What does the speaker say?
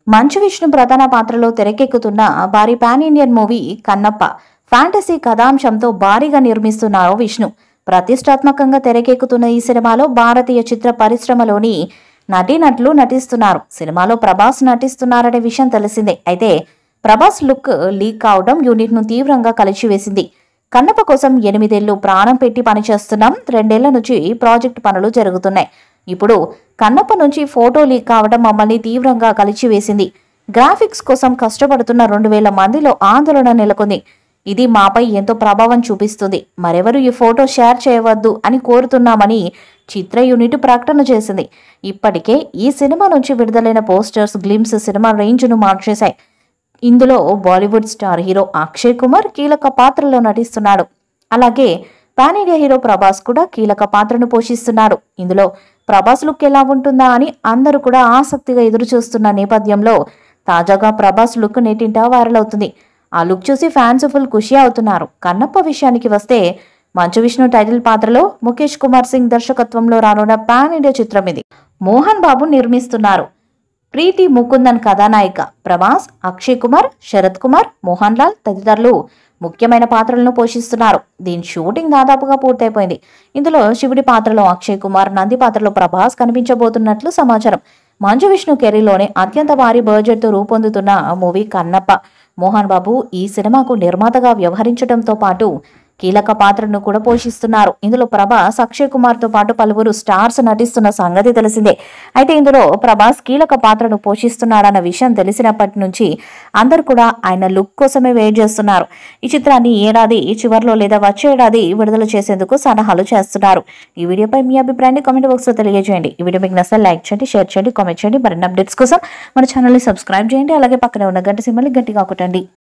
మంచు విష్ణు ప్రధాన పాత్రలో తెరకెక్కుతున్న భారీ pan Indian movie Kannappa fantasy కథాంశంతో భారీగా నిర్మిస్తున్నారు విష్ణు. ప్రతిష్టాత్మకంగా తెరకెక్కుతున్న ఈ సినిమాలో భారతీయ చిత్ర పరిశ్రమలోని నటీనటులు నటిస్తున్నారు. సినిమాలో ప్రభాస్ నటిస్తున్నారనే విషయం తెలిసిందే. అయితే ప్రభాస్ లుక్ లీక్ కావడం యూనిట్ ను తీవ్రంగా కలిచివేసింది. కన్నప్ప కోసం 8 ఏళ్లు ప్రాణం పెట్టి పనిచేస్తున్నాం. 2 ఏళ్ల నుంచి ప్రాజెక్ట్ పనులు జరుగుతున్నాయి. ఇప్పుడు కన్నప్ప నుంచి ఫోటో లీక్ కావడం మమ్మల్ని తీవ్రంగా కలిచివేసింది. గ్రాఫిక్స్ కోసం కష్టపడుతున్న 2000 మందిలో ఆందోళన నెలకొంది. ఇది మాపై ఎంతో ప్రభావం చూపిస్తుంది. మరెవరు ఈ ఫోటో షేర్ చేయవద్దు అని కోరుతున్నామని చిత్ర యూనిట్ ప్రకటన చేసింది. ఇప్పటికే ఈ సినిమా నుంచి విడుదలైన పోస్టర్స్ గ్లిమ్స్ సినిమా రేంజ్ను మార్చేశాయి. ఇందులో బాలీవుడ్ స్టార్ హీరో అక్షయ్ కుమార్ కీలక పాత్రలో నటిస్తున్నాడు. అలాగే పాన్ ఇండియా హీరో ప్రభాస్ కూడా కీలక పాత్రను పోషిస్తున్నాడు. ఇందులో ప్రభాస్ లుక్ ఎలా ఉంటుందా అని అందరూ కూడా ఆసక్తిగా ఎదురుచూస్తున్న నేపథ్యంలో తాజాగా ప్రభాస్ లుక్ నెట్టింట వైరల్ అవుతుంది. ఆ లుక్ చూసి ఫ్యాన్స్ ఫుల్ ఖుషి అవుతున్నారు. కన్నప్ప విషయానికి వస్తే మంచు విష్ణు టైటిల్ పాత్రలో ముఖేష్ కుమార్ సింగ్ దర్శకత్వంలో రానున్న పాన్ ఇండియా చిత్రం ఇది. మోహన్ బాబు నిర్మిస్తున్నారు. ప్రీతి ముకుందన్ కథానాయిక. ప్రభాస్, అక్షయ్ కుమార్, శరత్ కుమార్, మోహన్ లాల్ తదితరులు ముఖ్యమైన పాత్రలను పోషిస్తున్నారు. దీని షూటింగ్ దాదాపుగా పూర్తయిపోయింది. ఇందులో శివుడి పాత్రలో అక్షయ్ కుమార్, నంది పాత్రలో ప్రభాస్ కనిపించబోతున్నట్లు సమాచారం. మంచు విష్ణు కెరీర్లోనే అత్యంత భారీ బడ్జెట్తో రూపొందుతున్న మూవీ కన్నప్ప. మోహన్ బాబు ఈ సినిమాకు నిర్మాతగా వ్యవహరించడంతో పాటు కీలక పాత్రను కూడా పోషిస్తున్నారు. ఇందులో ప్రభాస్, అక్షయ్ కుమార్ తో పాటు పలువురు స్టార్స్ నటిస్తున్న సంగతి తెలిసిందే. అయితే ఇందులో ప్రభాస్ కీలక పాత్రను పోషిస్తున్నాడన్న విషయం తెలిసినప్పటి నుంచి అందరూ కూడా ఆయన లుక్ కోసమే వెయిట్ చేస్తున్నారు. ఈ చిత్రాన్ని ఏడాది చివరిలో లేదా వచ్చే ఏడాది విడుదల చేసేందుకు సన్నాహాలు చేస్తున్నారు. ఈ వీడియోపై మీ అభిప్రాయాన్ని కామెంట్ బాక్స్ లో తెలియజేయండి. ఈ వీడియో మీకు నచ్చితే లైక్ చేయండి, షేర్ చేయండి, కామెంట్ చేయండి. మరిన్ని అప్డేట్స్ కోసం మన ఛానల్ ని సబ్స్క్రైబ్ చేయండి. అలాగే పక్కనే ఉన్న గంట సింబల్ ని గట్టిగా కొట్టండి.